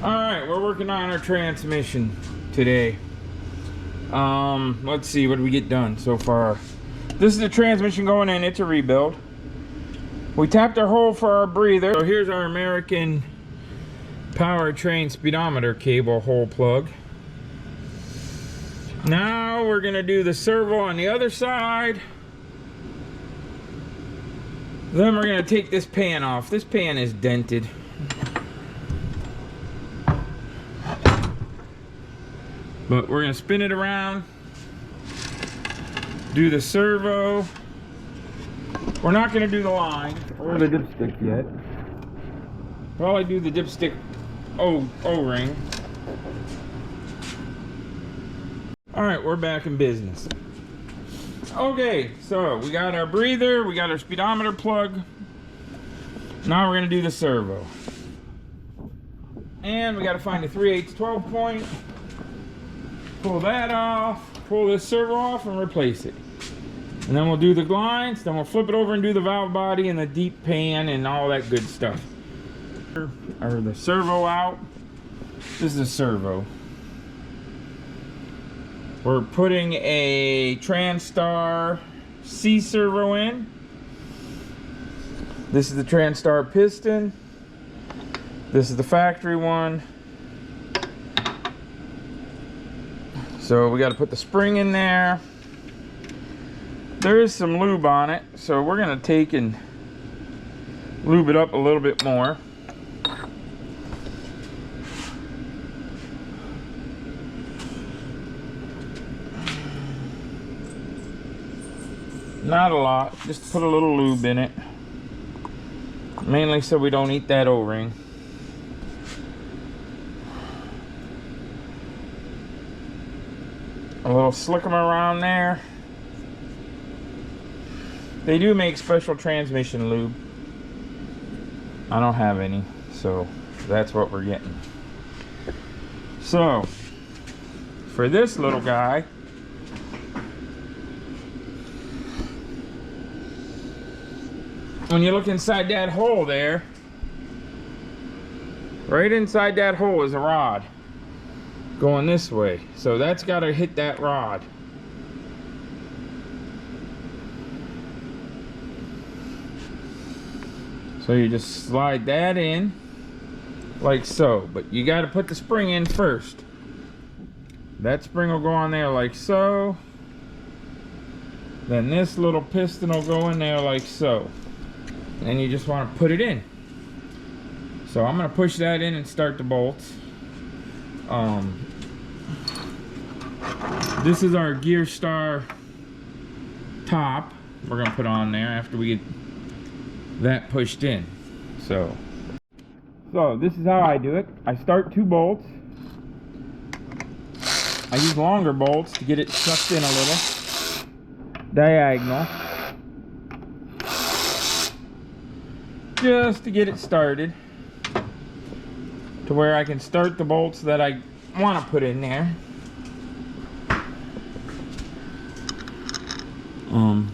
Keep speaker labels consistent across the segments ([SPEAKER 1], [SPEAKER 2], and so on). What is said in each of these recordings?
[SPEAKER 1] Alright, we're working on our transmission today. Let's see, what did we get done so far? This is the transmission going in, it's a rebuild. We tapped our hole for our breather. So here's our American powertrain speedometer cable hole plug. Now we're gonna do the servo on the other side. Then we're gonna take this pan off. This pan is dented. But we're gonna spin it around, do the servo. We're not gonna do the line or the dipstick yet. Probably do the dipstick O-ring. All right, we're back in business. Okay, so we got our breather, we got our speedometer plug. Now we're gonna do the servo. And we gotta find a 3/8 12 point. Pull that off, pull this servo off and replace it. And then we'll do the glinds, then we'll flip it over and do the valve body and the deep pan and all that good stuff. Or the servo out. This is a servo. We're putting a TranStar C servo in. This is the TranStar piston. This is the factory one. So we got to put the spring in there. There is some lube on it, so we're going to take and lube it up a little bit more. Not a lot, just put a little lube in it. Mainly so we don't eat that O-ring. A little slick 'em around there. They do make special transmission lube. I don't have any, so that's what we're getting. So, for this little guy, when you look inside that hole there, right inside that hole is a rod going this way. So that's got to hit that rod. So you just slide that in like so, but you got to put the spring in first. That spring will go on there like so. Then this little piston will go in there like so. And you just want to put it in. So I'm going to push that in and start the bolts. This is our GearStar top we're going to put on there after we get that pushed in. So this is how I do it. I start 2 bolts. I use longer bolts to get it sucked in a little. Diagonal. Just to get it started. To where I can start the bolts that I want to put in there.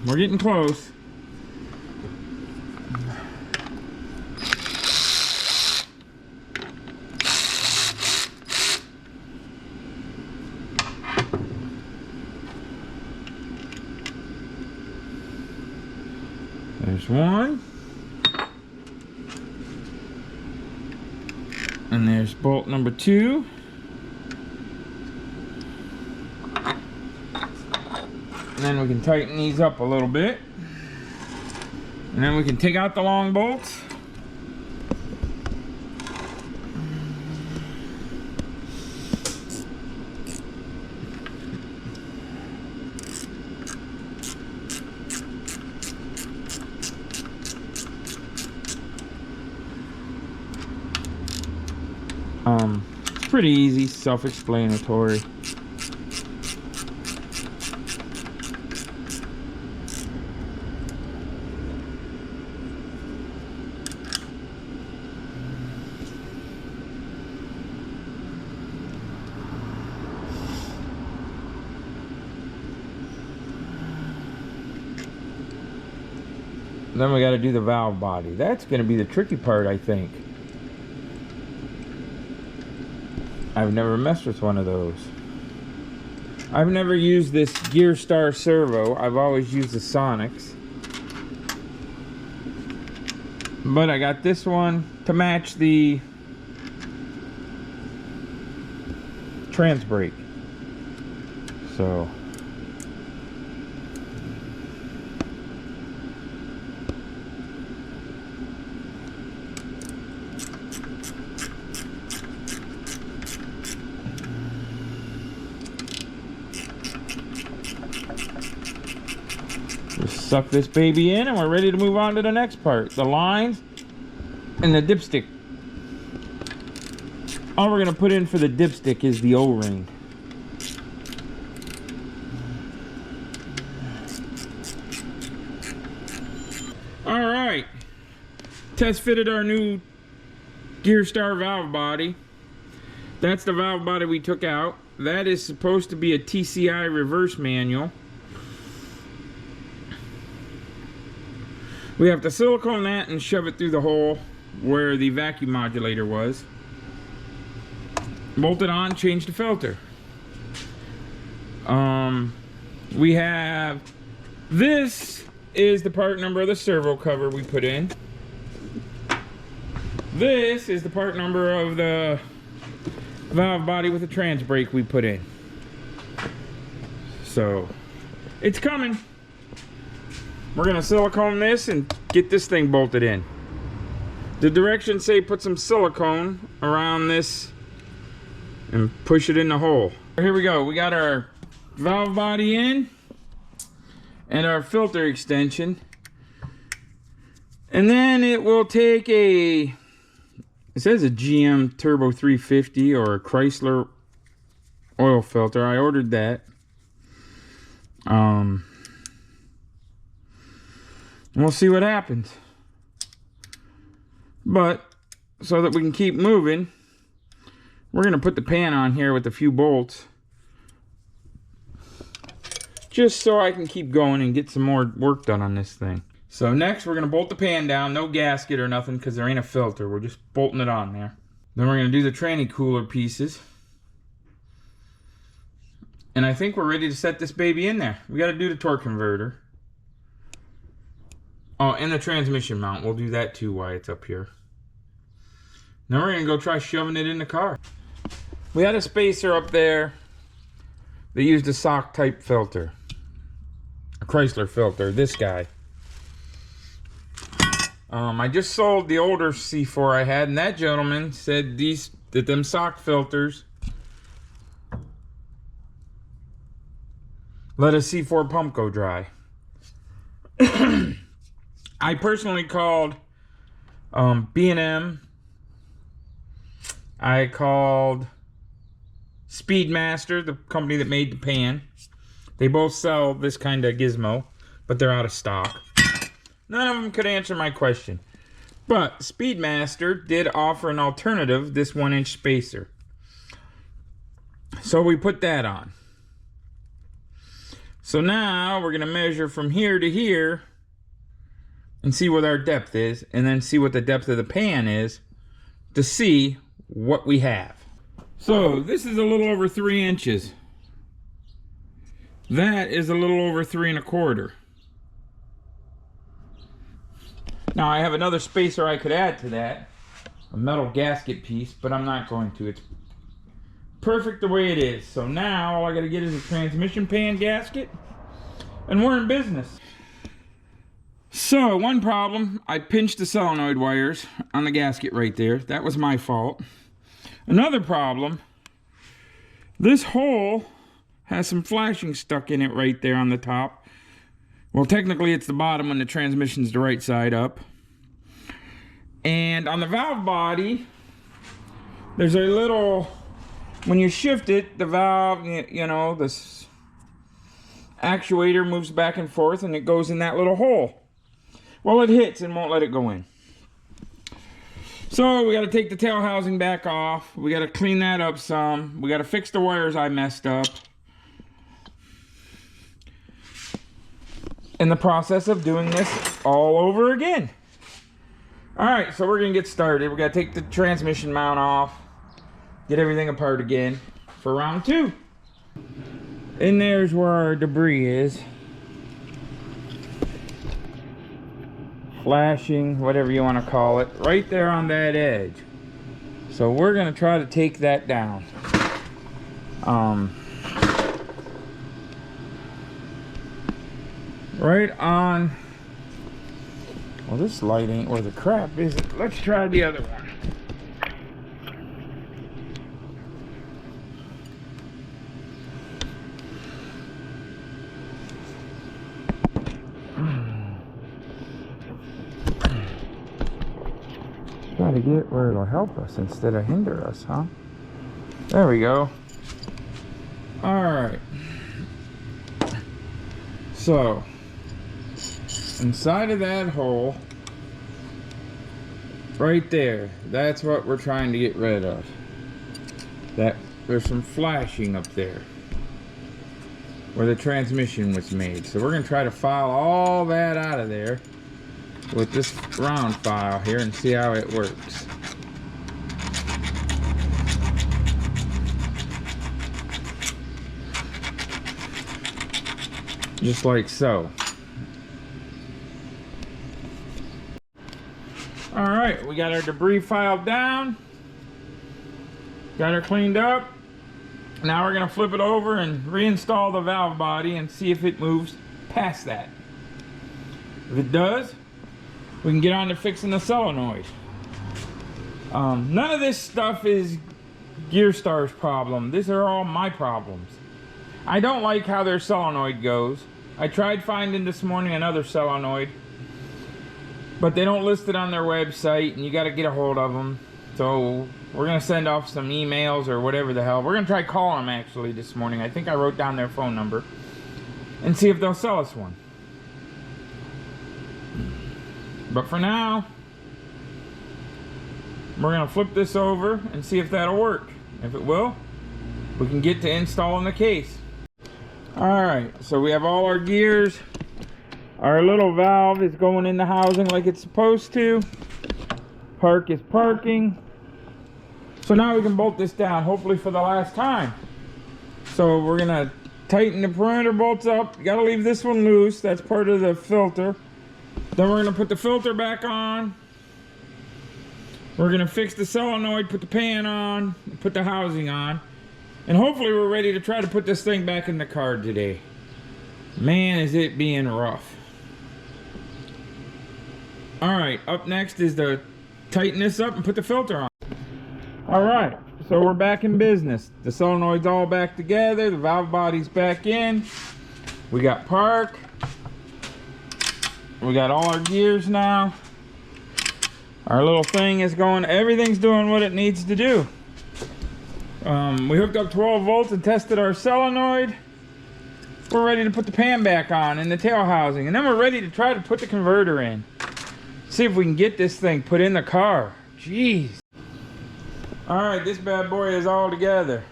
[SPEAKER 1] We're getting close. There's one. And there's bolt number 2. And then we can tighten these up a little bit. And then we can take out the long bolts. It's pretty easy, self-explanatory. Then we got to do the valve body. That's going to be the tricky part, I think. I've never messed with one of those. I've never used this Gearstar servo. I've always used the Sonics. But I got this one to match the trans brake. So just suck this baby in and we're ready to move on to the next part. The lines and the dipstick. All we're gonna put in for the dipstick is the O-ring. All right, test fitted our new Gearstar valve body. That's the valve body we took out. That is supposed to be a TCI reverse manual. We have to silicone that and shove it through the hole where the vacuum modulator was. Bolt it on, change the filter. We have, this is the part number of the servo cover we put in. This is the part number of the valve body with the trans brake we put in. So it's coming. We're gonna silicone this and get this thing bolted in. The directions say put some silicone around this and push it in the hole. Here we go. We got our valve body in and our filter extension. And then it will take a, it says a GM Turbo 350 or a Chrysler oil filter. I ordered that. And we'll see what happens. But so that we can keep moving, we're gonna put the pan on here with a few bolts, just so I can keep going and get some more work done on this thing. So next we're gonna bolt the pan down, no gasket or nothing because there ain't a filter. We're just bolting it on there. Then we're gonna do the tranny cooler pieces. And I think we're ready to set this baby in there. We gotta do the torque converter. Oh, and the transmission mount. We'll do that too while it's up here. Now we're gonna go try shoving it in the car. We had a spacer up there that used a sock type filter. A Chrysler filter, this guy. I just sold the older C4 I had, and that gentleman said that them sock filters let a C4 pump go dry. I personally called B&M. I called Speedmaster, the company that made the pan. They both sell this kind of gizmo, but they're out of stock. None of them could answer my question. But Speedmaster did offer an alternative, this 1-inch spacer. So we put that on. So now we're gonna measure from here to here and see what our depth is, and then see what the depth of the pan is to see what we have. So this is a little over 3 inches. That is a little over 3 1/4. Now I have another spacer I could add to that, a metal gasket piece, but I'm not going to. It's perfect the way it is. So now all I gotta get is a transmission pan gasket, and we're in business. So one problem, I pinched the solenoid wires on the gasket right there. That was my fault. Another problem, this hole has some flashing stuck in it right there on the top. Well, technically it's the bottom when the transmission's the right side up. And on the valve body, there's a little, when you shift it, the valve, you know, this actuator moves back and forth and it goes in that little hole. Well, it hits and won't let it go in. So we got to take the tail housing back off. We got to clean that up some. We got to fix the wires I messed up. In the process of doing this all over again. All right, so we're gonna get started. We got to take the transmission mount off. get everything apart again for round 2. And there's where our debris is. Flashing, whatever you want to call it, right there on that edge. So we're going to try to take that down. Right on. Well, this light ain't where the crap is. Let's try the other one. Try to get where it'll help us instead of hinder us, huh? There we go. Alright. So, inside of that hole, right there, that's what we're trying to get rid of. That there's some flashing up there where the transmission was made. So we're going to try to file all that out of there with this round file here and see how it works. Just like so. Alright, we got our debris filed down. Got her cleaned up. Now we're going to flip it over and reinstall the valve body and see if it moves past that. If it does, we can get on to fixing the solenoid. None of this stuff is Gearstar's problem. These are all my problems. I don't like how their solenoid goes. I tried finding this morning another solenoid, but they don't list it on their website and you got to get a hold of them. So we're going to send off some emails or whatever the hell. We're going to try calling them actually this morning. I think I wrote down their phone number and see if they'll sell us one. But for now, we're going to flip this over and see if that'll work. If it will, we can get to installing the case. Alright, so we have all our gears. Our little valve is going in the housing like it's supposed to. Park is parking. So now we can bolt this down, hopefully for the last time. So we're going to tighten the perimeter bolts up. You got to leave this one loose. That's part of the filter. Then we're going to put the filter back on. We're going to fix the solenoid, put the pan on, and put the housing on. And hopefully we're ready to try to put this thing back in the car today. Man, is it being rough. Alright, up next is to tighten this up and put the filter on. Alright, so we're back in business. The solenoid's all back together. The valve body's back in. We got park. We got all our gears now. Our little thing is going. Everything's doing what it needs to do. We hooked up 12 volts and tested our solenoid. We're ready to put the pan back on and the tail housing. And then we're ready to try to put the converter in. See if we can get this thing put in the car. Jeez. Alright, this bad boy is all together.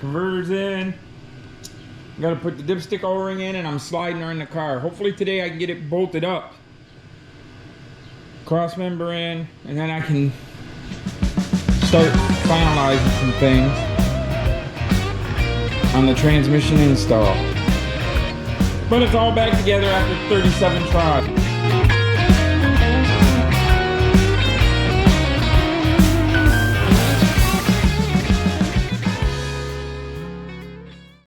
[SPEAKER 1] Converter's in. Got to put the dipstick O-ring in and I'm sliding her in the car. Hopefully today I can get it bolted up. Cross member in, and then I can start finalizing some things on the transmission install. But it's all back together after 37 tries.